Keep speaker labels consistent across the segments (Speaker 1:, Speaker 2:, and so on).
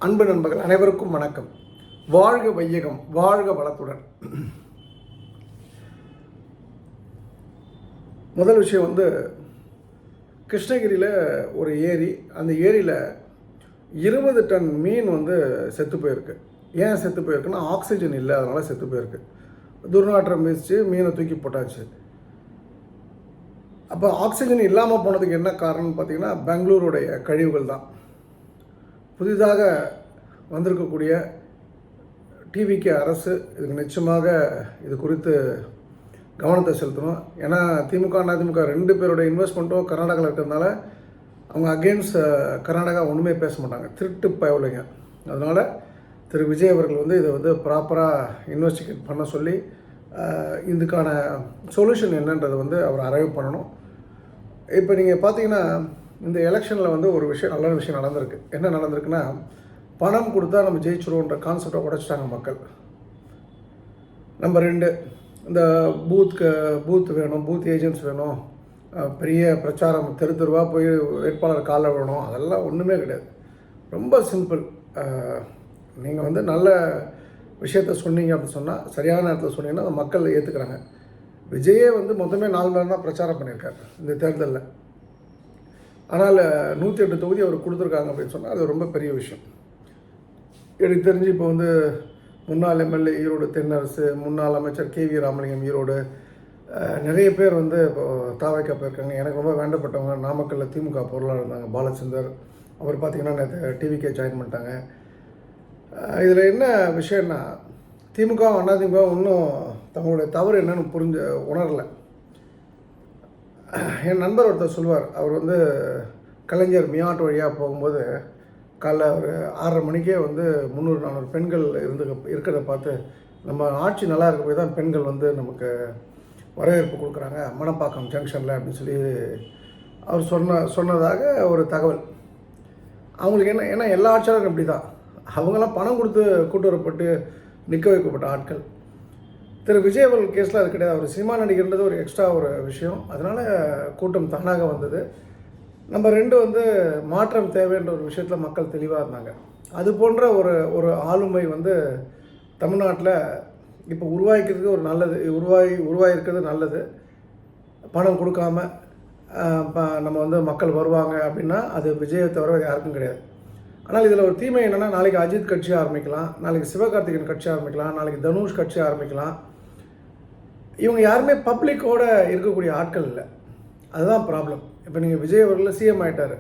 Speaker 1: அன்பு நண்பர்கள் அனைவருக்கும் வணக்கம். வாழ்க வையகம், வாழ்க வளத்துடன். முதல் விஷயம் கிருஷ்ணகிரியில் ஒரு ஏரி, அந்த ஏரியில் 20 டன் மீன் செத்து போயிருக்கு. ஏன் செத்து போயிருக்குன்னா ஆக்சிஜன் இல்லை, அதனால் செத்து போயிருக்கு. துர்நாற்றம் வீசிச்சு, மீனை தூக்கி போட்டாச்சு. அப்போ ஆக்சிஜன் இல்லாமல் போனதுக்கு என்ன காரணம்னு பார்த்தீங்கன்னா பெங்களூருடைய கழிவுகள் தான். புதிதாக வந்திருக்கக்கூடிய டிவிகே அரசு இதுக்கு நிச்சயமாக இது குறித்து கவனத்தை செலுத்தணும். ஏன்னா திமுக அதிமுக 2 பேரோட இன்வெஸ்ட்மெண்ட்டும் கர்நாடகாவில் இருக்கிறதுனால அவங்க அகெயின்ஸ்ட் கர்நாடகா ஒன்றுமே பேச மாட்டாங்க, திருட்டு பயவுலைங்க. அதனால் திரு விஜய் அவர்கள் இதை ப்ராப்பராக இன்வெஸ்டிகேட் பண்ண சொல்லி இதுக்கான சொல்யூஷன் என்னன்றதை அவர் அரைவ் பண்ணணும். இப்போ நீங்கள் பார்த்தீங்கன்னா இந்த எலெக்ஷனில் ஒரு விஷயம், நல்ல விஷயம் நடந்திருக்கு. என்ன நடந்திருக்குன்னா, பணம் கொடுத்தா நம்ம ஜெயிச்சிருவோன்ற கான்செப்டை உடைச்சிட்டாங்க மக்கள். நம்பர் 2, இந்த பூத் வேணும், பூத் ஏஜென்ட்ஸ் வேணும், பெரிய பிரச்சாரம் தெரு தெருவாக போய் வேட்பாளர் காலில் வேணும், அதெல்லாம் ஒன்றுமே கிடையாது. ரொம்ப சிம்பிள். நீங்கள் நல்ல விஷயத்த சொன்னீங்க அப்படின்னு சொன்னால், சரியான நேரத்தில் சொன்னீங்கன்னா அந்த மக்கள் ஏற்றுக்கிறாங்க. விஜயே மொத்தமே 4 மணி நேரம் தான் பிரச்சாரம் பண்ணியிருக்காரு இந்த தேர்தலில். ஆனால் 108 தொகுதி அவர் கொடுத்துருக்காங்க அப்படின்னு சொன்னால் அது ரொம்ப பெரிய விஷயம். எனக்கு தெரிஞ்சு இப்போ முன்னாள் எம்எல்ஏ ஈரோடு தென்னரசு, முன்னாள் அமைச்சர் KV ராமலிங்கம் ஈரோடு, நிறைய பேர் இப்போ தாவைக்கா போயிருக்காங்க. எனக்கு ரொம்ப வேண்டப்பட்டவங்க நாமக்கல்லில் திமுக பொருளாளர் இருந்தாங்க பாலச்சந்தர், அவர் பார்த்திங்கன்னா நேற்று டிவிக்கே ஜாயின் பண்ணிட்டாங்க. இதில் என்ன விஷயம்னா, திமுக அதிமுக இன்னும் தங்களுடைய தவறு என்னன்னு உணரலை. என் நண்பர் ஒருத்தர் சொல்லுவார், அவர் கலைஞர் மியாட் வழியாக போகும்போது காலைல ஒரு 6:30 மணிக்கே 300-400 பெண்கள் இருக்கிறத பார்த்து, நம்ம ஆட்சி நல்லா இருக்க போய் தான் பெண்கள் நமக்கு வரவேற்பு கொடுக்குறாங்க மணப்பாக்கம் ஜங்ஷனில் அப்படின்னு சொல்லி அவர் சொன்னதாக ஒரு தகவல். அவங்களுக்கு ஏன்னா எல்லா ஆட்சியாளரும் இப்படி தான், அவங்களாம் பணம் கொடுத்து கூட்டு வரப்பட்டு நிற்க வைக்கப்பட்ட ஆட்கள். திரு விஜய் அவர்கள் கேஸில் அது கிடையாது. அவர் சினிமா நடிகர்ன்றது ஒரு எக்ஸ்ட்ரா ஒரு விஷயம், அதனால் கூட்டம் தானாக வந்தது. நம்பர் 2 மாற்றம் தேவைன்ற ஒரு விஷயத்தில் மக்கள் தெளிவாக இருந்தாங்க. அது போன்ற ஒரு ஆளுமை தமிழ்நாட்டில் இப்போ உருவாக்கிக்கிறதுக்கு ஒரு நல்லது, உருவாகிருக்கிறது நல்லது. பணம் கொடுக்காம நம்ம மக்கள் வருவாங்க அப்படின்னா அது விஜயை தவிர யாருக்கும் கிடையாது. ஆனால் இதில் ஒரு தீமை என்னென்னா, நாளைக்கு அஜித் கட்சி ஆரம்பிக்கலாம், நாளைக்கு சிவகார்த்திகேயன் கட்சி ஆரம்பிக்கலாம், நாளைக்கு தனுஷ் கட்சி ஆரம்பிக்கலாம். இவங்க யாருமே பப்ளிக்கோடு இருக்கக்கூடிய ஆட்கள் இல்லை, அதுதான் ப்ராப்ளம். இப்போ நீங்கள் விஜய் அவர்கள் சிஎம் ஆகிட்டார்,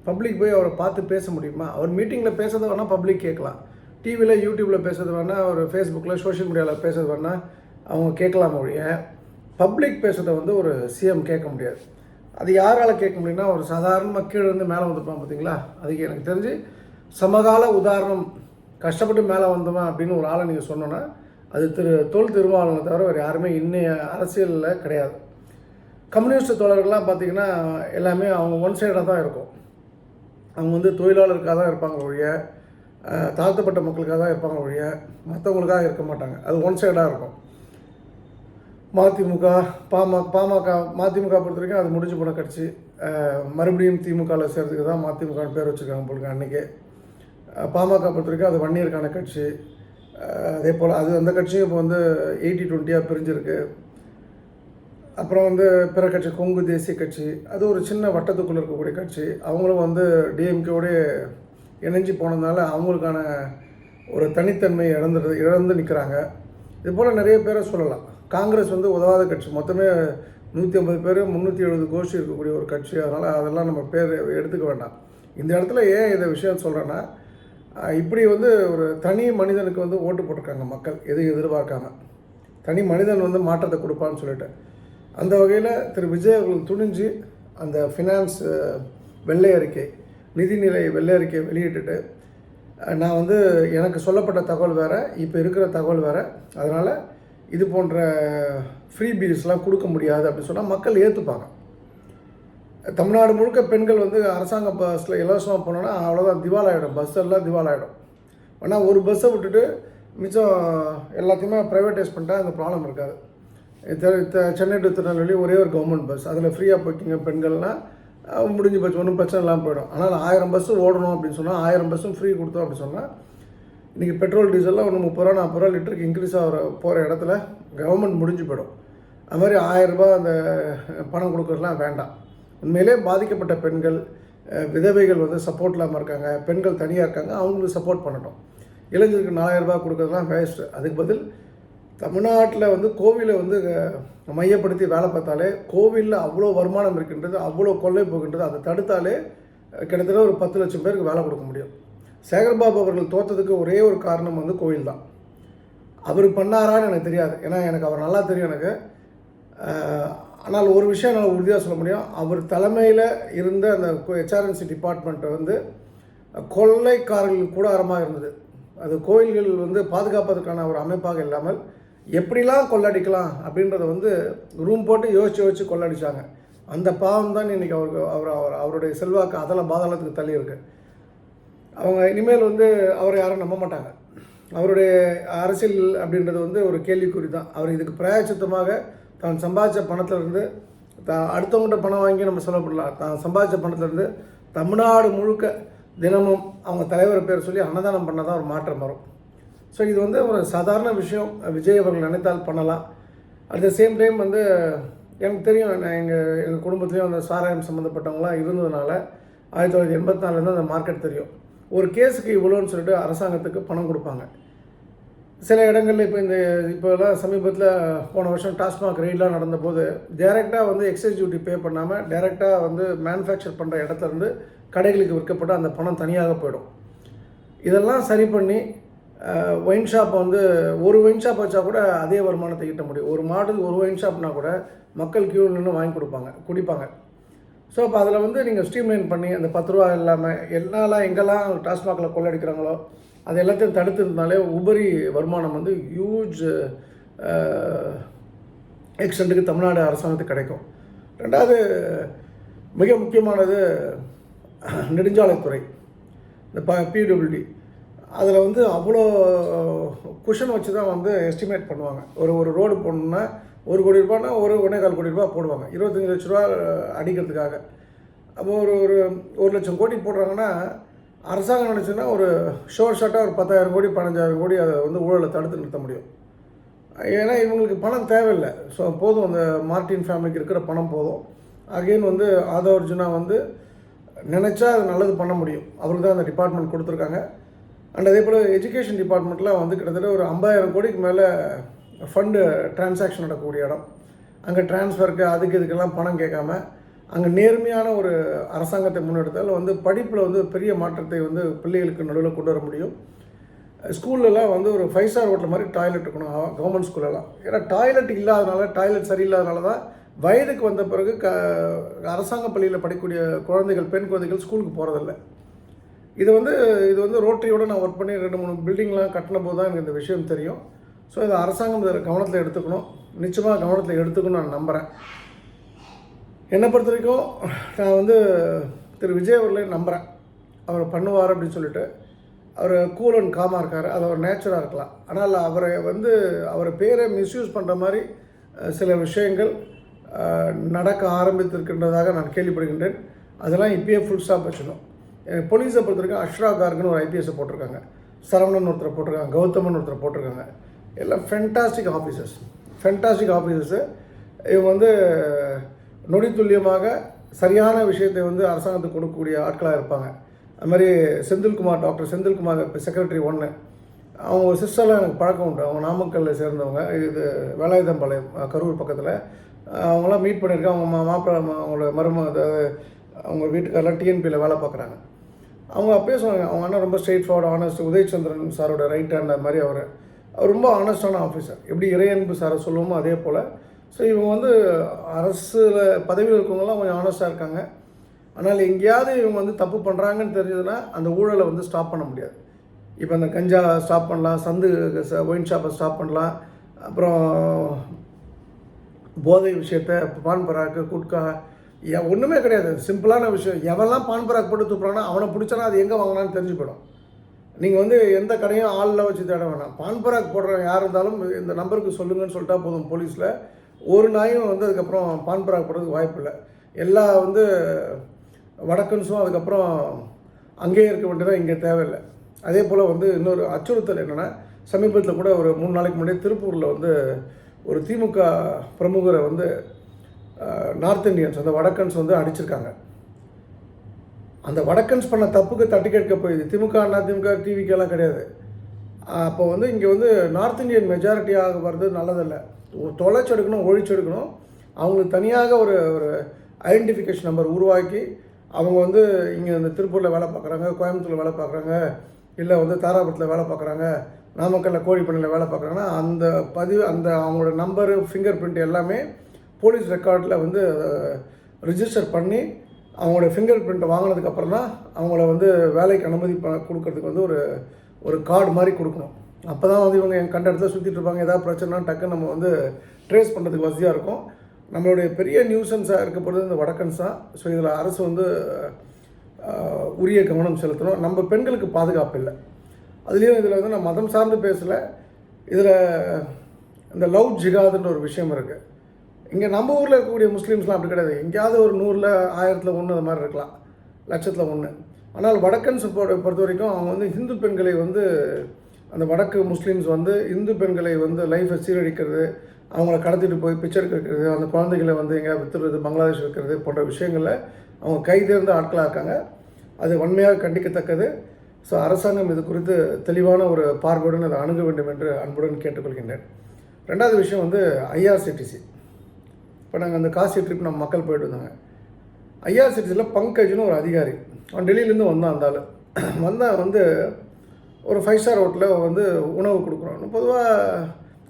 Speaker 1: பப்ளிக் போய் அவரை பார்த்து பேச முடியுமா? அவர் மீட்டிங்கில் பேசுறது வேணால் பப்ளிக் கேட்கலாம், டிவியில் யூடியூப்பில் பேசுறது வேணால், ஒரு ஃபேஸ்புக்கில் சோஷியல் மீடியாவில் பேசுறது வேணால் அவங்க கேட்கலாம் ஒழிய, பப்ளிக் பேசுகிறத ஒரு சிஎம் கேட்க முடியாது. அது யாரால் கேட்க முடியும்னா, ஒரு சாதாரணமாக கீழே இருந்து மேலே வந்துருப்பான் பார்த்தீங்களா, அதுக்கு எனக்கு தெரிஞ்சு சமகால உதாரணம், கஷ்டப்பட்டு மேலே வந்தவன் அப்படின்னு ஒரு ஆளை நீங்கள் சொன்னோன்னா அது தொல் திருமாவளவனை தவிர வேறு யாருமே இன்னைய அரசியலில் கிடையாது. கம்யூனிஸ்ட் தோழர்கள்லாம் பார்த்திங்கன்னா எல்லாமே அவங்க ஒன் சைடாக தான் இருக்கும். அவங்க தொழிலாளருக்காக தான் இருப்பாங்க ஒழிய, தாழ்த்தப்பட்ட மக்களுக்காக தான் இருப்பாங்க ஒழிய, மற்றவங்களுக்காக இருக்க மாட்டாங்க. அது ஒன் சைடாக இருக்கும். மதிமுக மதிமுக பொறுத்த வரைக்கும் அது முடிஞ்சு போன கட்சி. மறுபடியும் திமுகவில் சேர்த்துக்கு தான் மதிமுகன்னு பேர் வச்சுருக்காங்க போலுங்க அன்றைக்கி. பாமக பொறுத்த வரைக்கும் அது வன்னியருக்கான கட்சி. அதே போல் அந்த கட்சியும் இப்போ 80-20 பிரிஞ்சிருக்கு. அப்புறம் பிற கட்சி கொங்கு தேசிய கட்சி, அது ஒரு சின்ன வட்டத்துக்குள்ளே இருக்கக்கூடிய கட்சி. அவங்களும் டிஎம்கேவோடு இணைஞ்சு போனதுனால அவங்களுக்கான ஒரு தனித்தன்மை இழந்து நிற்கிறாங்க. இது போல் நிறைய பேரை சொல்லலாம். காங்கிரஸ் உதவாத கட்சி, மொத்தமே 150 பேர் 370 கோஷ்டி இருக்கக்கூடிய ஒரு கட்சி. அதனால் அதெல்லாம் நம்ம பேர் எடுத்துக்க வேண்டாம். இந்த இடத்துல ஏன் இதை விஷயம் சொல்கிறேன்னா, இப்படி ஒரு தனி மனிதனுக்கு ஓட்டு போட்டிருக்காங்க மக்கள், எதுவும் எதிர்பார்க்காம. தனி மனிதன் மாற்றத்தை கொடுப்பான்னு சொல்லிட்டு, அந்த வகையில் திரு விஜய் அவர்கள் துணிஞ்சு அந்த ஃபினான்ஸ் வெள்ளை அறிக்கை, நிதிநிலை வெள்ளை அறிக்கையை வெளியிட்டுட்டு, நான் எனக்கு சொல்லப்பட்ட தகவல் வேறு, இப்போ இருக்கிற தகவல் வேறு, அதனால் இது போன்ற ஃப்ரீ பீஸ்லாம் கொடுக்க முடியாது அப்படின்னு சொன்னால் மக்கள் ஏற்றுப்பாங்க. தமிழ்நாடு முழுக்க பெண்கள் அரசாங்க பஸ்ஸில் இலவசமாக போனோன்னா அவ்வளோதான், திவாலாகிடும், பஸ் எல்லாம் திவாலாகிடும். ஆனால் ஒரு பஸ்ஸை விட்டுட்டு மிச்சம் எல்லாத்தையுமே ப்ரைவேட்டைஸ் பண்ணிட்டா அந்த ப்ராப்ளம் இருக்காது. சென்னை டு திருநெல்வேலி ஒரே ஒரு கவர்மெண்ட் பஸ், அதில் ஃப்ரீயாக போய்க்கிங்க பெண்கள்னால் முடிஞ்சு போச்சு, ஒன்றும் பிரச்சனை இல்லாமல் போயிடும். ஆனால் 1000 பஸ்ஸு ஓடணும் அப்படின்னு சொன்னால் 1000 பஸ்ஸும் ஃப்ரீ கொடுத்தோம் அப்படின்னு சொன்னால் இன்றைக்கி பெட்ரோல் டீசல்லாம் ஒன்று 30 ரூபா 40 ரூபா லிட்டருக்கு இன்க்ரீஸ் போகிற இடத்துல கவர்மெண்ட் முடிஞ்சு போயிடும். அது மாதிரி 1000 ரூபா அந்த பணம் கொடுக்குறதுலாம் வேண்டாம். உண்மையிலே பாதிக்கப்பட்ட பெண்கள், விதவைகள் வந்து சப்போர்ட் இல்லாமல் இருக்காங்க, பெண்கள் தனியாக இருக்காங்க, அவங்களுக்கு சப்போர்ட் பண்ணட்டும். இளைஞருக்கு 4000 ரூபா கொடுக்குறதுலாம் வேஸ்ட்டு. அதுக்கு பதில் தமிழ்நாட்டில் வந்து கோவிலை வந்து மையப்படுத்தி வேலை பார்த்தாலே, கோவிலில் அவ்வளோ வருமானம் இருக்கின்றது, அவ்வளோ கொள்ளை போகின்றது. அதை தடுத்தாலே கிட்டத்தட்ட ஒரு 10 லட்சம் பேருக்கு வேலை கொடுக்க முடியும். சேகர்பாபு அவர்கள் தோற்றதுக்கு ஒரே ஒரு காரணம் வந்து கோவில் தான். அவர் பண்ணாரான்னு எனக்கு தெரியாது, ஏன்னா எனக்கு அவர் நல்லா தெரியும் எனக்கு. ஆனால் ஒரு விஷயம் என்னால் உறுதியாக சொல்ல முடியும், அவர் தலைமையில் இருந்த அந்த HRNC டிபார்ட்மெண்ட்டை வந்து கொள்ளைக்காரர்கள் கூடாரமாக இருந்தது. அது கோயில்கள் வந்து பாதுகாப்பதற்கான ஒரு அமைப்பாக இல்லாமல் எப்படிலாம் கொள்ளடிக்கலாம் அப்படின்றத வந்து ரூம் போட்டு யோசித்து கொள்ளடிச்சாங்க. அந்த பாவம் தான் இன்றைக்கி அவருடைய செல்வாக்கு அதெல்லாம் பாதாளத்துக்கு தள்ளி இருக்கு. அவங்க இனிமேல் வந்து அவரை யாரும் நம்ப மாட்டாங்க. அவருடைய அரசியல் அப்படின்றது வந்து ஒரு கேள்விக்குறி தான். அவர் இதுக்கு பிராயச்சித்தமாக தான் சம்பாதிச்ச பணத்திலேருந்து அடுத்தவங்கள்ட்ட பணம் வாங்கி நம்ம சொல்லப்படலாம். தான் சம்பாதிச்ச பணத்திலேருந்து தமிழ்நாடு முழுக்க தினமும் அவங்க தலைவர் பேர் சொல்லி அன்னதானம் பண்ணால் தான் ஒரு மாற்றம் வரும். ஸோ இது வந்து ஒரு சாதாரண விஷயம், விஜய் அவர்கள் நினைத்தால் பண்ணலாம். அட் த சேம் டைம் வந்து எனக்கு தெரியும், எங்கள் குடும்பத்துலேயும் அந்த சாராயம் சம்மந்தப்பட்டவங்களாம் இருந்ததுனால 1984 அந்த மார்க்கெட் தெரியும். ஒரு கேஸுக்கு இவ்வளோன்னு சொல்லிட்டு அரசாங்கத்துக்கு பணம் கொடுப்பாங்க. சில இடங்களில் இப்போலாம் சமீபத்தில் போன வருஷம் டாஸ்மாக் ரெய்டெலாம் நடந்தபோது டைரெக்டாக வந்து எக்ஸைஸ் டியூட்டி பே பண்ணாமல் டைரெக்டாக வந்து மேனுஃபேக்சர் பண்ணுற இடத்துலேருந்து கடைகளுக்கு விற்கப்பட்டு அந்த பணம் தனியாக போயிடும். இதெல்லாம் சரி பண்ணி ஒயின் ஷாப்பை வந்து ஒரு ஒயின் ஷாப் வச்சா கூட அதே வருமானத்தை ஈட்ட முடியும். ஒரு மாடல் ஒரு ஒயின் ஷாப்னா கூட மக்கள் கியூ நின்று வாங்கி குடிப்பாங்க. ஸோ அப்போ அதில் வந்து நீங்கள் ஸ்ட்ரீம்லைன் பண்ணி அந்த 10 ரூபா இல்லாமல் எங்கெல்லாம் டாஸ்மாகில் கொள்ளடிக்கிறாங்களோ அது எல்லாத்தையும் தடுத்துருந்தாலே உபரி வருமானம் வந்து ஹியூஜ் எக்ஸ்டெண்டுக்கு தமிழ்நாடு அரசாங்கத்துக்கு கிடைக்கும். ரெண்டாவது மிக முக்கியமானது நெடுஞ்சாலைத்துறை, இந்த PWD. அதில் வந்து அவ்வளோ குஷன் வச்சு தான் வந்து எஸ்டிமேட் பண்ணுவாங்க. ஒரு ரோடு போடணுன்னா 1 கோடி ரூபாய்னா 1.25 கோடி ரூபா போடுவாங்க 25 லட்ச ரூபா அடிக்கிறதுக்காக. அப்போ ஒரு 1 லட்சம் கோடி போடுறாங்கன்னா அரசாங்கம் நினச்சுன்னா ஒரு ஷார்ட்டாக ஒரு 10,000 கோடி 15,000 கோடி அதை வந்து ஊழலை தடுத்து நிறுத்த முடியும். ஏன்னா இவங்களுக்கு பணம் தேவையில்லை. ஸோ போதும், அந்த மார்டின் ஃபேமிலிக்கு இருக்கிற பணம் போதும். அகெயின் வந்து ஆதவர்ஜுனா வந்து நினச்சா அது நல்லது பண்ண முடியும். அவருக்கு தான் அந்த டிபார்ட்மெண்ட் கொடுத்துருக்காங்க. அண்ட் அதே போல் எஜுகேஷன் டிபார்ட்மெண்ட்டில் வந்து கிட்டத்தட்ட ஒரு 50,000 கோடிக்கு மேலே ஃபண்டு டிரான்சாக்ஷன் நடக்கக்கூடிய இடம். அங்கே டிரான்ஸ்ஃபருக்கு இதுக்கெல்லாம் பணம் கேட்காம அங்கே நேர்மையான ஒரு அரசாங்கத்தை முன்னெடுத்தால் வந்து படிப்பில் வந்து பெரிய மாற்றத்தை வந்து பிள்ளைகளுக்கு நடுவில் கொண்டு வர முடியும். ஸ்கூல்லலாம் வந்து ஒரு 5 ஸ்டார் ஹோட்டல் மாதிரி டாய்லெட் இருக்கணும் கவர்மெண்ட் ஸ்கூலெல்லாம். ஏன்னா டாய்லெட் சரியில்லாதனால தான் வயதுக்கு வந்த பிறகு அரசாங்க பள்ளியில் படிக்கக்கூடிய குழந்தைகள், பெண் குழந்தைகள் ஸ்கூலுக்கு போகிறதில்ல. இது வந்து ரோட்டரியோடு நான் ஒர்க் பண்ணி 2-3 பில்டிங்லாம் கட்டின போது தான் எனக்கு இந்த விஷயம் தெரியும். ஸோ இதை அரசாங்கம் இதை கவனத்தில் எடுத்துக்கணும், நிச்சயமாக கவனத்தில் எடுத்துக்கணும்னு நான் நம்புகிறேன். என்னை பொறுத்த வரைக்கும் நான் வந்து திரு விஜய் அவர்களே நம்புகிறேன். அவர் பண்ணுவார் அப்படின்னு சொல்லிட்டு. அவர் கூல் அண்ட் காமாக இருக்கார், அது அவர் நேச்சராக இருக்கலாம். ஆனால் அவரை பேரை மிஸ்யூஸ் பண்ணுற மாதிரி சில விஷயங்கள் நடக்க ஆரம்பித்திருக்கின்றதாக நான் கேள்விப்படுகின்றேன். அதெல்லாம் இப்பயே ஃபுல் ஸ்டாப் வச்சிடணும். போலீஸை பொறுத்த வரைக்கும் அஷ்ரா கார்க்குன்னு ஒரு IPS போட்டிருக்காங்க, சரவணன் ஒருத்தரை போட்டிருக்காங்க, கௌதமன் ஒருத்தரை போட்டிருக்காங்க. எல்லாம் ஃபென்டாஸ்டிக் ஆஃபீஸர்ஸு. இவங்க வந்து நொடித்துல்லியமாக சரியான விஷயத்தை வந்து அரசாங்கத்துக்கு கொடுக்கக்கூடிய ஆட்களாக இருப்பாங்க. அது மாதிரி டாக்டர் செந்தில்குமார் இப்போ செக்ரட்டரி 1, அவங்க சிஸ்டர்லாம் எனக்கு பழக்கம் உண்டு. அவங்க நாமக்கல்லில் சேர்ந்தவங்க, இது வேலாயுதம்பாளையம் கரூர் பக்கத்தில். அவங்களாம் மீட் பண்ணியிருக்கேன். அவங்க மாப்பிள்ளை, அவங்களோட அவங்க வீட்டுக்காரெல்லாம் TNPயில் வேலை பார்க்குறாங்க. அவங்க அப்பயே சொன்னாங்க, அவங்க அண்ணன் ரொம்ப ஸ்ட்ரெயிட் ஃபார்வர்ட், ஆனஸ்ட். உதயச்சந்திரன் சாரோட ரைட் ஹேண்ட் அது மாதிரி அவர் ரொம்ப ஆனஸ்டான ஆஃபீஸர். எப்படி இறையன்பு சாரை சொல்லுவோமோ அதே போல். ஸோ இவங்க வந்து அரசில் பதவியில் இருக்கவங்களாம் கொஞ்சம் ஆனஸ்டாக இருக்காங்க. ஆனால் எங்கேயாவது இவங்க வந்து தப்பு பண்ணுறாங்கன்னு தெரிஞ்சதுன்னா அந்த ஊழலை வந்து ஸ்டாப் பண்ண முடியாது. இப்போ அந்த கஞ்சா ஸ்டாப் பண்ணலாம், ஒயின் ஷாப்பை ஸ்டாப் பண்ணலாம், அப்புறம் போதை விஷயத்தை, பான் பராக்கு, குட்கா, ஒன்றுமே கிடையாது. சிம்பிளான விஷயம். எவெல்லாம் பான் பராக் போட்டு தூக்குறான்னா அவனை பிடிச்சானா அது எங்கே வாங்கினான்னு தெரிஞ்சு போயிடும். நீங்கள் வந்து எந்த கடையும் ஆளில் வச்சு தேட வேணாம். பான் பராக் போடுற யார் இருந்தாலும் இந்த நம்பருக்கு சொல்லுங்கன்னு சொல்லிட்டா போதும். போலீஸில் ஒரு நாயும் வந்து அதுக்கப்புறம் பான் பராக் போடுறதுக்கு வாய்ப்பு இல்லை. எல்லா வந்து வடக்கன்ஸும் அதுக்கப்புறம் அங்கேயே இருக்க வேண்டியதான், இங்கே தேவையில்லை. அதே போல் வந்து இன்னொரு அச்சுறுத்தல் என்னென்னா, சமீபத்தில் கூட ஒரு 3 நாளைக்கு முன்னாடி திருப்பூரில் வந்து ஒரு திமுக பிரமுகரை வந்து நார்த் இந்தியன்ஸ், அந்த வடக்கன்ஸ் வந்து அடிச்சிருக்காங்க. அந்த வடக்கன்ஸ் பண்ண தப்புக்கு தட்டி கேட்க போயிடுது. திமுக அதிமுக டிவிக்கெல்லாம் கிடையாது. அப்போ வந்து இங்கே வந்து நார்த் இந்தியன் மெஜாரிட்டியாக வர்றது நல்லதில்லை. ஒரு தொலைச்செடுக்கணும், ஒழிச்செடுக்கணும். அவங்களுக்கு தனியாக ஒரு ஒரு ஐடென்டிஃபிகேஷன் நம்பர் உருவாக்கி அவங்க வந்து இங்கே இந்த திருப்பூரில் வேலை பார்க்குறாங்க, கோயம்புத்தூரில் வேலை பார்க்குறாங்க, இல்லை வந்து தாராபுரத்தில் வேலை பார்க்குறாங்க, நாமக்கல்லில் கோழிப்பண்ணையில் வேலை பார்க்குறாங்கன்னா அந்த பதிவு, அந்த அவங்களோட நம்பரு, ஃபிங்கர் பிரிண்ட் எல்லாமே போலீஸ் ரெக்கார்டில் வந்து ரிஜிஸ்டர் பண்ணி அவங்களோட ஃபிங்கர் பிரிண்ட்டை வாங்கினதுக்கப்புறம் தான் அவங்கள வந்து வேலைக்கு அனுமதி கொடுக்கறதுக்கு வந்து ஒரு கார்டு மாதிரி கொடுக்கணும். அப்போ தான் வந்து இவங்க என் கண்ட இடத்துல சுற்றிட்டு இருப்பாங்க. ஏதாவது பிரச்சனைனா டக்குன்னு நம்ம வந்து ட்ரேஸ் பண்ணுறதுக்கு வசதியாக இருக்கும். நம்மளுடைய பெரிய நியூசன்ஸாக இருக்க போகிறது இந்த வடக்கன்ஸ் தான். ஸோ இதில் அரசு வந்து உரிய கவனம் செலுத்தணும். நம்ம பெண்களுக்கு பாதுகாப்பு இல்லை. அதுலேயும் இதில் வந்து நான் மதம் சார்ந்து பேசலை. இதில் இந்த லவ் ஜிகாதுன்ற ஒரு விஷயம் இருக்குது. இங்கே நம்ம ஊரில் இருக்கக்கூடிய முஸ்லீம்ஸ்லாம் அப்படி கிடையாது. எங்கேயாவது ஒரு 100ல் 1000ல் 1 அது மாதிரி இருக்கலாம், லட்சத்தில் 1. ஆனால் வடக்கன்ஸ் பொறுத்த வரைக்கும் அவங்க வந்து இந்து பெண்களை வந்து, அந்த வடக்கு முஸ்லீம்ஸ் வந்து இந்து பெண்களை வந்து லைஃப்பை சீரழிக்கிறது, அவங்கள கடத்திட்டு போய் பிச்சை எடுக்கிறது, அந்த குழந்தைகளை வந்து எங்கேயாவது வித்துறது, பங்களாதேஷ் வைக்கிறது போன்ற விஷயங்களில் அவங்க கைதேர்ந்த ஆட்களாக இருக்காங்க. அது வன்மையாக கண்டிக்கத்தக்கது. ஸோ அரசாங்கம் இது குறித்து தெளிவான ஒரு பார்வையுடன் அதை அணுக வேண்டும் என்று அன்புடன் கேட்டுக்கொள்கின்றேன். ரெண்டாவது விஷயம் வந்து ஐஆர்சிடிசி. இப்போ நாங்கள் அந்த காசி ட்ரிப் நம்ம மக்கள் போய்ட்டு வந்தாங்க. ஐஆர்சிடிசியில் பங்கஜ்னு ஒரு அதிகாரி, அவன் டெல்லியிலேருந்து வந்தான். அந்த ஆள் வந்தால் வந்து ஒரு 5 ஸ்டார் ஹோட்டலில் வந்து உணவு கொடுக்குறோம். பொதுவாக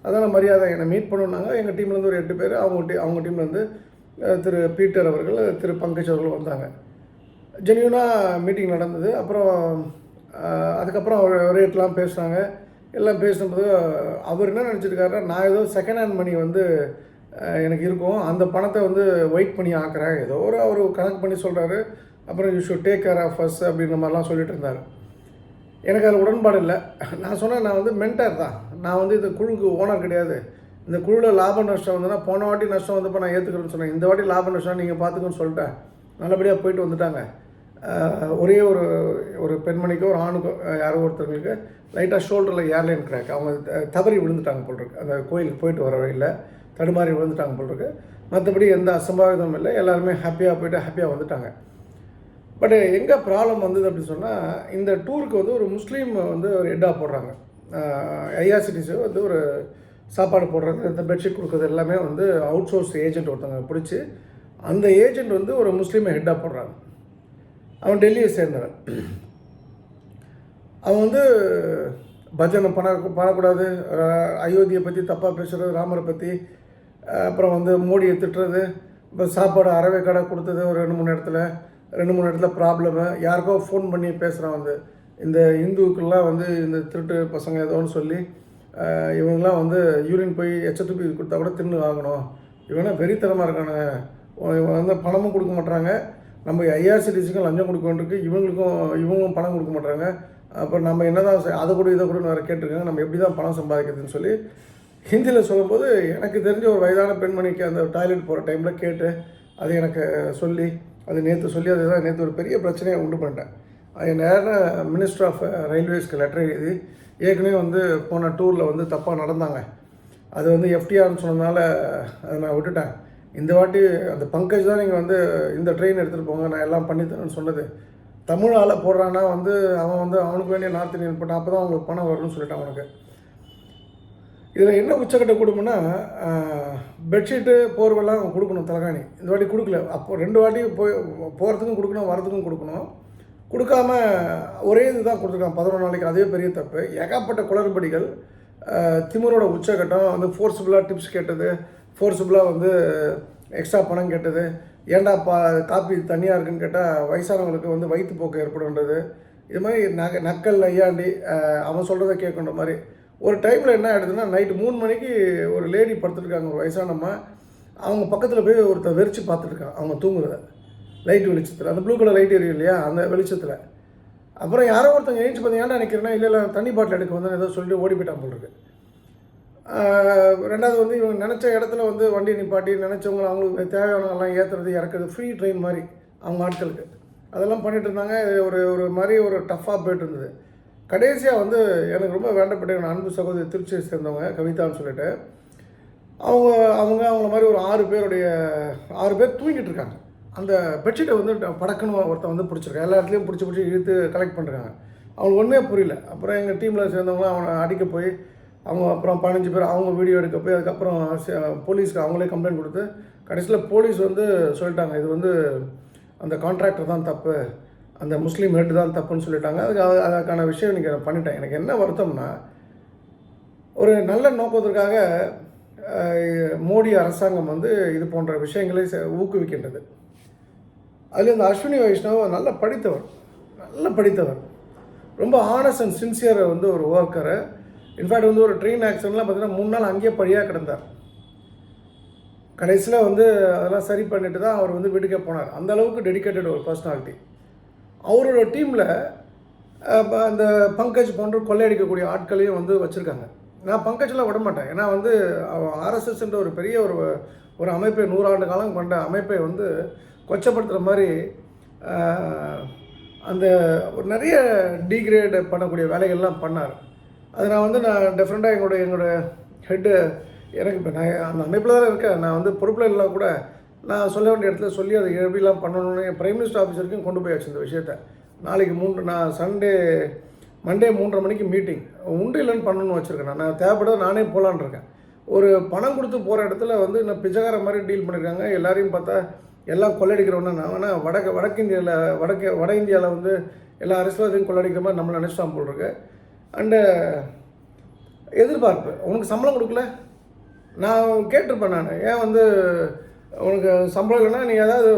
Speaker 1: அதான மரியாதை. என்னை மீட் பண்ணுனாங்க. எங்கள் டீம்லேருந்து ஒரு 8 பேர், அவங்க டீம்லேருந்து திரு பீட்டர் அவர்கள், திரு பங்கஜ் அவர்கள் வந்தாங்க. ஜென்யூனாக மீட்டிங் நடந்தது. அப்புறம் அதுக்கப்புறம் ரேட்லாம் பேசுனாங்க. எல்லாம் பேசும்போது அவர் என்ன நினச்சிருக்காருன்னா, நான் ஏதோ செகண்ட் ஹேண்ட் மணி வந்து எனக்கு இருக்கும், அந்த பணத்தை வந்து வெயிட் பண்ணி ஆக்குறேன், ஏதோ அவர் கணக்கு பண்ணி சொல்கிறாரு. அப்புறம் you should take care of us அப்படின்ற மாதிரிலாம் சொல்லிட்டு இருந்தார். எனக்கு அதில் உடன்பாடு இல்லை. நான் சொன்னேன், நான் வந்து மென்டர் தான், நான் வந்து இந்த குழுக்கு ஓனர் கிடையாது. இந்த குழுவில் லாப நஷ்டம் வந்துன்னா, போன வாட்டி நஷ்டம் வந்தப்போ நான் ஏற்றுக்கிறேன்னு சொன்னேன். இந்த வாட்டி லாப நஷ்டம் நீங்கள் பார்த்துக்கன்னு சொல்லிட்டேன். நல்லபடியாக போயிட்டு வந்துட்டாங்க. ஒரே ஒரு பெண்மணிக்கோ ஒரு ஆணுக்கோ யாரோ ஒருத்தர்களுக்கு லைட்டாக ஷோல்டரில் ஏர்லைன் கிராக், அவங்க தவறி விழுந்துட்டாங்க போல் இருக்கு. அந்த கோயிலுக்கு போயிட்டு வர வழியில் தடுமாறி விழுந்துட்டாங்க போல் இருக்கு. மற்றபடி எந்த அசம்பாவிதமும் இல்லை. எல்லாருமே ஹாப்பியாக போய்ட்டு ஹாப்பியாக வந்துட்டாங்க. பட் எங்கே ப்ராப்ளம் வந்தது அப்படின்னு சொன்னால், இந்த டூருக்கு வந்து ஒரு முஸ்லீம் வந்து ஒரு ஹெட்டாக போடுறாங்க. ஐஆர்சிடிசி வந்து ஒரு சாப்பாடு போடுறது, இந்த பெட்ஷீட் கொடுக்குறது எல்லாமே வந்து அவுட் சோர்ஸ் ஏஜென்ட் ஒருத்தவங்க பிடிச்சி, அந்த ஏஜென்ட் வந்து ஒரு முஸ்லீமை ஹெட்டாக போடுறாங்க. அவன் டெல்லியை சேர்ந்தவன். அவன் வந்து பஜனை பண்ணக்கூடாது, அயோத்தியை பற்றி தப்பாக பேசுகிறது, ராமரை பற்றி, அப்புறம் வந்து மோடியை திட்டுறது, இப்போ சாப்பாடு அறவே கடை கொடுத்தது ஒரு 2-3 இடத்துல ப்ராப்ளமு. யாருக்கோ ஃபோன் பண்ணி பேசுகிறான் வந்து, இந்த இந்துக்கெல்லாம் வந்து இந்த திருட்டு பசங்க ஏதோன்னு சொல்லி இவங்கெல்லாம் வந்து யூரின் போய் எச்சத்துப்பி கொடுத்தா கூட தின்னு வாங்கணும், இவனா வெறித்தனமாக இருக்கானுங்க, இவங்க வந்து பணமும் கொடுக்க மாட்டாங்க, நம்ம ஐஆர்சிடிசிக்கும் லஞ்சம் கொடுக்க வேண்டியிருக்கு, இவங்களும் பணம் கொடுக்க மாட்டாங்க, அப்புறம் நம்ம என்ன தான் அதை கூட இதை கூட வேறு கேட்டிருக்காங்க, நம்ம எப்படி தான் பணம் சம்பாதிக்கிறதுன்னு சொல்லி ஹிந்தியில் சொல்லும்போது, எனக்கு தெரிஞ்ச ஒரு வயதான பெண்மணிக்கு அந்த டாய்லெட் போகிற டைமில் கேட்டு அது எனக்கு சொல்லி, அது நேற்று ஒரு பெரிய பிரச்சனையை உண்டு பண்ணிட்டேன். அது நேராக மினிஸ்டர் ஆஃப் ரயில்வேஸ்க்கு லெட்டர் எழுதி, ஏற்கனவே வந்து போன டூரில் வந்து தப்பாக நடந்தாங்க, அது வந்து எஃப்டிஆர்னு சொன்னதுனால அதை நான் விட்டுட்டேன். இந்த வாட்டி அந்த பங்கஜ் தான் நீங்கள் வந்து இந்த ட்ரெயின் எடுத்துகிட்டு போங்க, நான் எல்லாம் பண்ணித்தரேன்னு சொன்னது. தமிழ் ஆளை போடுறான்னா வந்து அவன் வந்து அவனுக்கு வேண்டிய நார்த் இந்தியன் போட்டான், அப்போ தான் அவங்களுக்கு பணம் வரும்னு சொல்லிட்டான் அவனுக்கு. இதில் என்ன உச்சக்கட்ட கொடுமைன்னா, பெட்ஷீட்டு போர்வெல்லாம் அவங்க கொடுக்கணும், தலைகாணி. இந்த வாட்டி கொடுக்கல. அப்போ 2 வாட்டி போகிறதுக்கும் கொடுக்கணும், வரதுக்கும் கொடுக்கணும். கொடுக்காம ஒரே இது தான் கொடுத்துருக்கான் 11 நாளைக்கு. அதே பெரிய தப்பு. ஏகப்பட்ட குளறுபடிகள். திமுரோட உச்சக்கட்டம் வந்து ஃபோர்ஸபுளாக டிப்ஸ் கேட்டது, ஃபோர்ஸபுளாக வந்து எக்ஸ்ட்ரா பணம் கேட்டது, ஏன்டா காப்பி தனியாக இருக்குன்னு கேட்டால் வயசானவங்களுக்கு வந்து வயிற்றுப்போக்கு ஏற்படுன்றது, இது மாதிரி நக்கல் ஐயாண்டி அவன் சொல்கிறத கேட்குற மாதிரி. ஒரு டைமில் என்ன ஆகிடுதுன்னா, நைட்டு 3 மணிக்கு ஒரு லேடி படுத்துருக்காங்க, ஒரு வயசானம்மா. அவங்க பக்கத்தில் போய் ஒருத்தர் வெறிச்சு பார்த்துருக்கான் அவங்க தூங்குறத, லைட் வெளிச்சத்தில், அந்த ப்ளூ கலர் லைட் எரியும் இல்லையா, அந்த வெளிச்சத்தில். அப்புறம் யாரோ ஒருத்தங்க எழுந்து பார்த்தீங்கன்னா நினைக்கிறேன்னா, இல்லை தண்ணி பாட்டில் எடுக்க வந்தேன் ஏதோ சொல்லிட்டு ஓடி போயிட்டான் போல் இருக்கு. ரெண்டாவது வந்து இவங்க நினச்ச இடத்துல வந்து வண்டி நிப்பாட்டி நினச்சவங்க அவங்களுக்கு தேவையானவங்கெல்லாம் ஏற்றுறது இறக்குறது ஃப்ரீ ட்ரெயின் மாதிரி அவங்க ஆட்களுக்கு அதெல்லாம் பண்ணிகிட்டு இருந்தாங்க. ஒரு ஒரு மாதிரி ஒரு டஃப்பாக போய்ட்டு இருந்தது. கடைசியாக வந்து எனக்கு ரொம்ப வேண்டப்பட்ட என் அன்பு சகோதரி திருச்சியை சேர்ந்தவங்க கவிதான்னு சொல்லிட்டு அவங்கள மாதிரி ஒரு 6 பேர் தூங்கிட்டு இருக்காங்க. அந்த பெட்ஷீட்டை வந்து படக்குன்னு ஒருத்தன் வந்து பிடிச்சிருக்கான். எல்லா இடத்துலையும் பிடிச்சி இழுத்து கலெக்ட் பண்ணுறாங்க. அவங்களுக்கு ஒன்றுமே புரியல. அப்புறம் எங்கள் டீமில் சேர்ந்தவங்களாம் அவனை அடிக்க போய் அவங்க அப்புறம் 15 பேர் அவங்க வீடியோ எடுக்க போய் அதுக்கப்புறம் போலீஸ்க்கு அவங்களே கம்ப்ளைண்ட் கொடுத்து கடைசியில் போலீஸ் வந்து சொல்லிட்டாங்க இது வந்து அந்த கான்ட்ராக்டர் தான் தப்பு, அந்த முஸ்லீம் ஹெட் தான் தப்புன்னு சொல்லிட்டாங்க. அதுக்கான விஷயம் இன்றைக்கி நான் பண்ணிட்டேன். எனக்கு என்ன வருத்தம்னா ஒரு நல்ல நோக்கத்திற்காக மோடி அரசாங்கம் வந்து இது போன்ற விஷயங்களை ஊக்குவிக்கின்றது. அதில் இந்த அஸ்வினி வைஷ்ணவ் நல்ல படித்தவர், ரொம்ப ஆனஸ்ட் அண்ட் சின்சியரை வந்து ஒரு ஒர்க்கரை. இன்ஃபேக்ட் வந்து ஒரு ட்ரெயின் ஆக்சிடென்ட்லாம் பார்த்தீங்கன்னா 3 நாள் அங்கேயே பழியாக கிடந்தார். கடைசியில் வந்து அதெல்லாம் சரி பண்ணிட்டு தான் அவர் வந்து வீட்டுக்கே போனார். அந்த அளவுக்கு டெடிக்கேட்டட் ஒரு பர்சனாலிட்டி. அவரோட டீமில் அந்த பங்கஜ் போன்ற கொள்ளையடிக்கக்கூடிய ஆட்களையும் வந்து வச்சுருக்காங்க. நான் பங்கஜெலாம் விட மாட்டேன். ஏன்னா வந்து ஆர்எஸ்எஸ்ன்ற ஒரு பெரிய ஒரு அமைப்பை 100 ஆண்டு காலம் கொண்ட அமைப்பை வந்து கொச்சப்படுத்துகிற மாதிரி அந்த ஒரு நிறைய டீக்ரேட் பண்ணக்கூடிய வேலைகள்லாம் பண்ணார். அது நான் டெஃபினட்டாக எங்களோட ஹெட்டு எனக்கு இப்போ நான் அந்த அமைப்பில் தான் இருக்கேன். நான் வந்து பொறுப்பில் இல்லை கூட நான் சொல்ல வேண்டிய இடத்துல சொல்லி அதை எப்படிலாம் பண்ணணும்னு என் பிரைம் மினிஸ்டர் ஆஃபீஸருக்கும் கொண்டு போயாச்சு இந்த விஷயத்தை. நாளைக்கு நான் மண்டே 3:30 மணிக்கு மீட்டிங் உண்டு இல்லைன்னு பண்ணணும்னு வச்சுருக்கேன். நான் தேவைப்பட நானே போகலான்னு இருக்கேன். ஒரு பணம் கொடுத்து போகிற இடத்துல வந்து நான் பிச்சைக்கார மாதிரி டீல் பண்ணியிருக்காங்க. எல்லாரையும் பார்த்தா எல்லாம் கொள்ளடிக்கிறவொன்னே நான் வேணால் வட இந்தியாவில் வந்து எல்லா அரசியல்வாதியும் கொள்ளடிக்கிற மாதிரி நம்மளை நினச்சிட்டான் போல் இருக்கு. அண்டு எதிர்பார்ப்பு உனக்கு சம்பளம் கொடுக்கல நான் கேட்டிருப்பேன். நான் ஏன் வந்து உனக்கு சம்பளம் இல்லைன்னா நீ ஏதாவது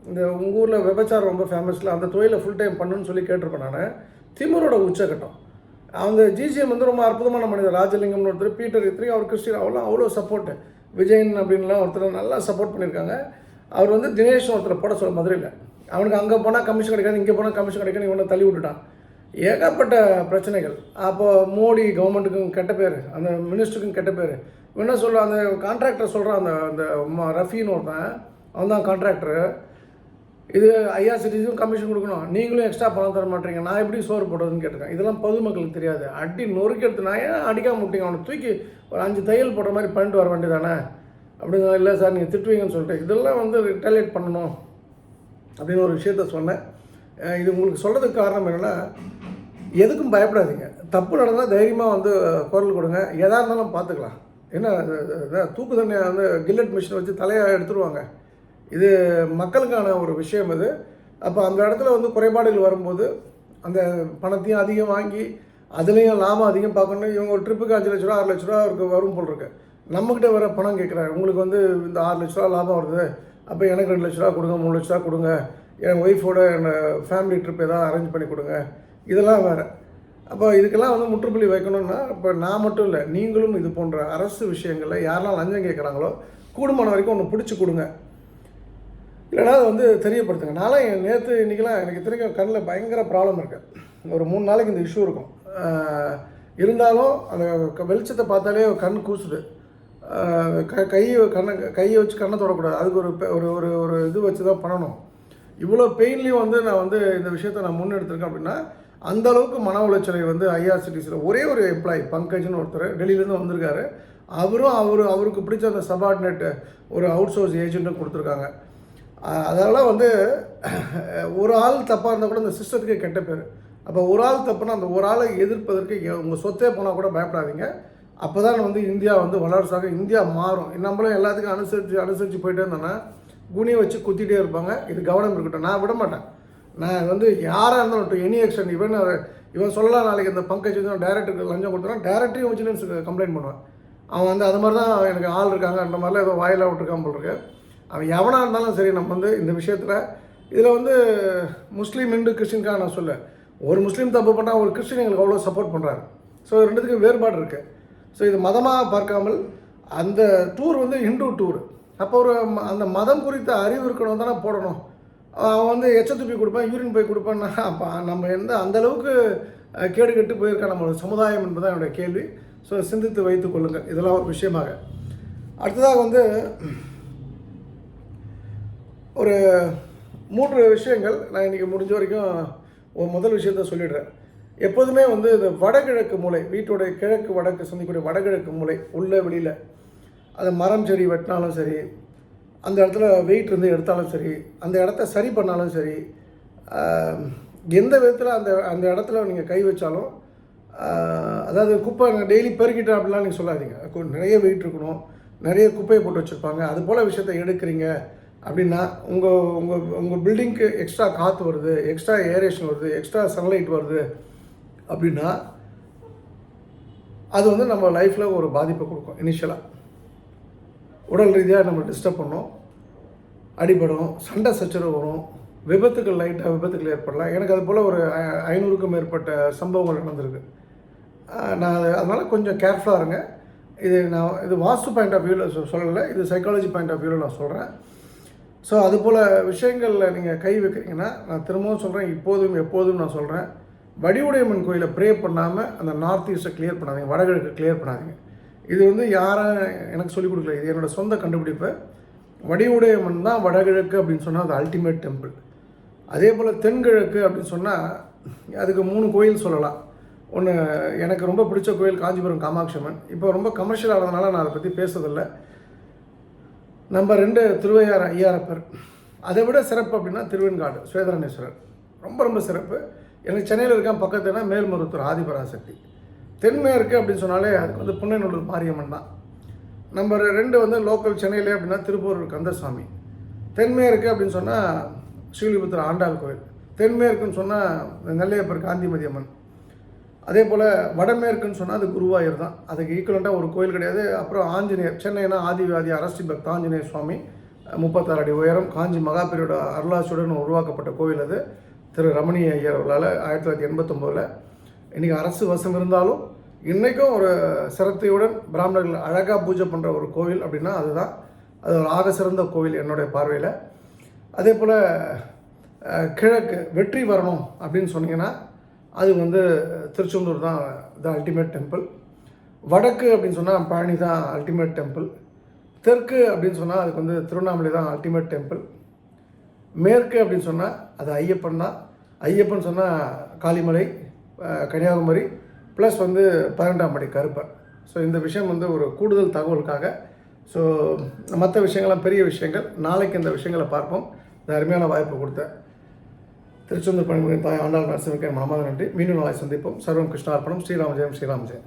Speaker 1: இந்த உங்கள் ஊரில் விபச்சாரம் ரொம்ப ஃபேமஸில் அந்த தொழிலை ஃபுல் டைம் பண்ணுன்னு சொல்லி கேட்டிருப்பேன். நான் திமுரோட உச்சக்கட்டம். அந்த ஜிசிஎம் வந்து ரொம்ப அற்புதமான மனிதர். ராஜலிங்கம்னு ஒருத்தர், பீட்டர் இத்ரி, அவர் கிறிஸ்டின், அவ்வளோ சப்போர்ட்டு. விஜயன் அப்படின்லாம் ஒருத்தர் நல்லா சப்போர்ட் பண்ணியிருக்காங்க. அவர் வந்து தினேஷ் ஒருத்தர் போட சொல்ல மதுரையில். அவனுக்கு அங்கே போனால் கமிஷன் கிடைக்காது, இங்கே போனால் கமிஷன் கிடைக்காது, இவனை தள்ளி விட்டுட்டான். ஏகப்பட்ட பிரச்சனைகள். அப்போது மோடி கவர்மெண்ட்டுக்கும் கெட்ட பேர், அந்த மினிஸ்டருக்கும் கெட்ட பேர். என்ன சொல்ல அந்த கான்ட்ராக்டர் சொல்கிறான், அந்த ரஃபின்னு ஒருத்தன், அவன் தான் கான்ட்ராக்டரு. இது ஐஆர்சிடிசிக்கும் கமிஷன் கொடுக்கணும், நீங்களும் எக்ஸ்ட்ரா பணம் தர மாட்டீங்க, நான் எப்படி சோறு போடுறதுன்னு கேட்டிருக்கேன். இதெல்லாம் பொதுமக்களுக்கு தெரியாது. அடி நொறுக்கிறது. நான் ஏன் அடிக்காம முட்டிங்க, அவனை தூக்கி ஒரு 5 தையல் போடுற மாதிரி பண்ணிட்டு வர வேண்டியதானே அப்படிங்க. இல்லை சார் நீங்கள் திட்டுவீங்கன்னு சொல்லிட்டு இதெல்லாம் வந்து ரிட்டாலியேட் பண்ணணும் அப்படின்னு ஒரு விஷயத்த சொன்னேன். இது உங்களுக்கு சொல்கிறதுக்கு காரணம் என்னென்னா, எதுக்கும் பயப்படாதீங்க. தப்பு நடந்தால் தைரியமாக வந்து குரல் கொடுங்க. எதாக இருந்தாலும் பார்த்துக்கலாம். என்ன தூக்கு தண்ணியை வந்து கில்லட் மிஷினை வச்சு தலையாக எடுத்துருவாங்க. இது மக்களுக்கான ஒரு விஷயம் இது. அப்போ அந்த இடத்துல வந்து குறைபாடுகள் வரும்போது அந்த பணத்தையும் அதிகம் வாங்கி அதுலேயும் லாபம் அதிகம் பார்க்கணும். இவங்க ஒரு ட்ரிப்புக்கு 5 லட்ச ரூபா 6 லட்ச ரூபா அவருக்கு வரும் போல் இருக்கு. நம்மக்கிட்ட வர பணம் கேட்குறாரு, உங்களுக்கு வந்து இந்த 6 லட்ச ரூபா லாபம் வருது, அப்போ எனக்கு 2 லட்ச ரூபா கொடுங்க, 3 லட்ச ரூபா கொடுங்க, என் ஒய்ஃபோட என் ஃபேமிலி ட்ரிப் எதாவது அரேஞ்ச் பண்ணி கொடுங்க, இதெல்லாம் வேறு. அப்போ இதுக்கெல்லாம் வந்து முற்றுப்புள்ளி வைக்கணும்னா இப்போ நான் மட்டும் இல்லை, நீங்களும் இது போன்ற அரசு விஷயங்களில் யாரெல்லாம் லஞ்சம் கேட்குறாங்களோ கூடுமான வரைக்கும் ஒன்று பிடிச்சி கொடுங்க. இல்லைனா அதை வந்து தெரியப்படுத்துங்க. நான்லாம் நேற்று இன்றைக்கெலாம் எனக்கு இத்தனைக்கும் கண்ணில் பயங்கர ப்ராப்ளம் இருக்குது. ஒரு 3 நாளைக்கு இந்த இஷ்யூ இருக்கும். இருந்தாலும் அந்த வெளிச்சத்தை பார்த்தாலே கண் கூசுது. கையை வச்சு கண்ணை தொடக்கூடாது. அதுக்கு ஒரு ஒரு ஒரு இது வச்சு தான் பண்ணணும். இவ்வளோ பெயின்லேயும் வந்து நான் வந்து இந்த விஷயத்தை நான் முன்னெடுத்திருக்கேன் அப்படின்னா அந்தளவுக்கு மன உளைச்சலை வந்து ஐஆர்சிடிசியில் ஒரே ஒரு எம்ப்ளாயி பங்கஜ்னு ஒருத்தர் டெல்லியிலேருந்து வந்திருக்காரு. அவருக்கு பிடிச்ச அந்த சபார்டினேட் ஒரு அவுட் சோர்ஸ் ஏஜென்ட்டும் கொடுத்துருக்காங்க. அதெல்லாம் வந்து ஒரு ஆள் தப்பாக இருந்தால் கூட இந்த சிஸ்டத்துக்கே கெட்ட பேர். அப்போ ஒரு ஆள் தப்புனா அந்த ஒரு ஆளை எதிர்ப்பதற்கு உங்கள் சொத்தே போனால் கூட பயப்படாதீங்க. அப்போ தான் வந்து இந்தியா வந்து வளர்ச்சாக இந்தியா மாறும். நம்மளும் எல்லாத்துக்கும் அனுசரித்து போயிட்டே இருந்தோன்னா குனியை வச்சு குத்திகிட்டே இருப்பாங்க. இது கவனம் இருக்கட்டும். நான் விட மாட்டேன். நான் வந்து யாராக இருந்தாலும் எனி எக்ஸ்டன் இவன் சொல்லலாம், நாளைக்கு இந்த பங்கஜ் வந்து டைரக்டருக்கு லஞ்சம் கொடுத்துறான், டைரக்டரையும் விஜிலன்ஸுக்கு கம்ப்ளைண்ட் பண்ணுவான். அவன் வந்து அது மாதிரி தான் எனக்கு ஆள் இருக்காங்கன்ற மாதிரிலாம் ஏதோ வாயிலாக விட்டுருக்கான் போல் இருக்கு. அவன் எவனாக இருந்தாலும் சரி, நம்ம வந்து இந்த விஷயத்தில் இதில் வந்து முஸ்லீம் இந்து கிறிஸ்டின்காக நான் சொல்ல, ஒரு முஸ்லீம் தப்பு பண்ணால் ஒரு கிறிஸ்டின் எங்களுக்கு அவ்வளோ சப்போர்ட் பண்ணுறாரு. ஸோ ரெண்டுத்துக்கும் வேறுபாடு இருக்குது. ஸோ இது மதமாக பார்க்காமல் அந்த டூர் வந்து ஹிந்து டூர். அப்போ அந்த மதம் குறித்த அறிவு இருக்கணும் தானே போடணும். அவன் வந்து எச்சத்துப்பி கொடுப்பான், யூரின் போய் கொடுப்பான்னா அப்போ நம்ம அந்தளவுக்கு கேடு கெட்டு போயிருக்கான் நம்மளோட சமுதாயம் என்பதுதான் என்னுடைய கேள்வி. ஸோ சிந்தித்து வைத்துக் கொள்ளுங்கள். இதெல்லாம் ஒரு விஷயமாக. அடுத்ததாக வந்து ஒரு 3 விஷயங்கள் நான் இன்றைக்கி முடிஞ்ச வரைக்கும் முதல் விஷயத்த சொல்லிடுறேன். எப்போதுமே வந்து இந்த வடகிழக்கு மூலை, வீட்டோடைய கிழக்கு வடக்கு சந்திக்கக்கூடிய வடகிழக்கு மூலை, உள்ள வெளியில் அது மரம் செடி வெட்டினாலும் சரி, அந்த இடத்துல வெயிட் இருந்து எடுத்தாலும் சரி, அந்த இடத்த சரி பண்ணாலும் சரி, எந்த விதத்தில் அந்த இடத்துல நீங்கள் கை வச்சாலும், அதாவது குப்பை டெய்லி பெருக்கிட்டேன் அப்படிலாம் நீங்கள் சொல்லாதீங்க. நிறைய வெயிட் இருக்கணும், நிறைய குப்பையை போட்டு வச்சுருப்பாங்க, அது போல் விஷயத்தை எடுக்கிறீங்க அப்படின்னா உங்கள் பில்டிங்க்கு எக்ஸ்ட்ரா காற்று வருது, எக்ஸ்ட்ரா ஏரேஷன் வருது, எக்ஸ்ட்ரா சன்லைட் வருது அப்படின்னா அது வந்து நம்ம லைஃப்பில் ஒரு பாதிப்பை கொடுக்கும். இனிஷியலாக உடல் ரீதியாக நம்ம டிஸ்டர்ப் பண்ணோம், அடிபடும், சண்டை சச்சரவு வரும், லைட்டாக விபத்துக்கள் ஏற்படலாம். எனக்கு அது போல் ஒரு 500க்கும் மேற்பட்ட சம்பவங்கள் நடந்திருக்கு. நான் அதனால் கொஞ்சம் கேர்ஃபுல்லாக இருங்க. இது வாஸ்து பாயிண்ட் ஆஃப் வியூவில் சொல்லலை, இது சைக்காலஜி பாயிண்ட் ஆஃப் வியூவில் நான் சொல்கிறேன். ஸோ அதுபோல் விஷயங்களில் நீங்கள் கை வைக்கிறீங்கன்னா, நான் திரும்பவும் சொல்கிறேன், இப்போதும் எப்போதும் நான் சொல்கிறேன், வடிவுடையம்மன் கோயிலை ப்ரே பண்ணாமல் அந்த நார்த் ஈஸ்ட்டை கிளியர் பண்ணாதீங்க, வடகிழக்கு கிளியர் பண்ணாதீங்க. இது வந்து யாரும் எனக்கு சொல்லிக் கொடுக்கல, இது என்னோடய சொந்த கண்டுபிடிப்பு. வடிவுடையம்மன் தான் வடகிழக்கு அப்படின்னு சொன்னால் அது அல்டிமேட் டெம்பிள். அதே போல் தென்கிழக்கு அப்படின்னு சொன்னால் அதுக்கு 3 கோயில் சொல்லலாம். ஒன்று எனக்கு ரொம்ப பிடிச்ச கோயில் காஞ்சிபுரம் காமாட்சி அம்மன். இப்போ ரொம்ப கமர்ஷியல் ஆகிறதுனால நான் அதை பற்றி பேசுறதில்லை. நம்பர் 2 திருவையாறு ஐயாரப்பர். அதை விட சிறப்பு அப்படின்னா திருவெண்காடு சுவேதரணேஸ்வரர், ரொம்ப ரொம்ப சிறப்பு. எனக்கு சென்னையில் இருக்க பக்கத்துனா மேல்மருவத்தூர் ஆதிபராசக்தி. தென்மேற்கு அப்படின்னு சொன்னாலே அதுக்கு வந்து புன்னைநல்லூர் மாரியம்மன் தான். நம்பர் 2 வந்து லோக்கல் சென்னையிலே அப்படின்னா திருப்பூர் கந்தசாமி. தென்மேற்கு அப்படின்னு சொன்னால் ஸ்ரீலிபுத்தூர் ஆண்டாள் கோயில். தென்மேற்குன்னு சொன்னால் நெல்லையப்பர் காந்திமதி அம்மன். அதே போல் வடமேற்குன்னு சொன்னால் அது குருவாயூர் தான். அதுக்கு ஈக்குவலண்ட்டாக ஒரு கோயில் கிடையாது. அப்புறம் ஆஞ்சநேயர், சென்னைனா ஆதிவாதி அரசி பக்த ஆஞ்சநேய சுவாமி, 36 அடி உயரம், காஞ்சி மகாபெரியோட அருளாசியுடன் உருவாக்கப்பட்ட கோயில் அது. திரு ரமணிய ஐயர் அவர்களால் 1989 இன்றைக்கி அரசு வசம் இருந்தாலும் இன்றைக்கும் ஒரு சிரத்தையுடன் பிராமணர்கள் அழகாக பூஜை பண்ணுற ஒரு கோவில் அப்படின்னா அதுதான். அது ஒரு ஆக சிறந்த கோவில் என்னுடைய பார்வையில். அதே போல் கிழக்கு வெற்றி வரணும் அப்படின்னு சொன்னீங்கன்னா அது வந்து திருச்செந்தூர் தான் த அல்டிமேட் டெம்பிள். வடக்கு அப்படின்னு சொன்னால் பழனி தான் அல்டிமேட் டெம்பிள். தெற்கு அப்படின்னு சொன்னால் அதுக்கு வந்து திருவண்ணாமலை தான் அல்டிமேட் டெம்பிள். மேற்கு அப்படின்னு சொன்னால் அது ஐயப்பன் தான். ஐயப்பன் சொன்னால் காளிமலை, கன்னியாகுமரி, ப்ளஸ் வந்து 12ஆம் படி கருப்பர். ஸோ இந்த விஷயம் வந்து ஒரு கூடுதல் தகவலுக்காக. ஸோ மற்ற விஷயங்கள்லாம் பெரிய விஷயங்கள், நாளைக்கு இந்த விஷயங்களை பார்ப்போம். இந்த அருமையான வாய்ப்பு கொடுத்த திருச்செந்தூர் பணிபுரியும் தாய் ஆண்டாள் நரசிம்மருக்கு மனமார்ந்த நன்றி. மீண்டும் நாளை சந்திப்போம். சர்வம் கிருஷ்ணார்ப்பணம். ஸ்ரீராம ஜெயம், ஸ்ரீராம் ஜெயம்.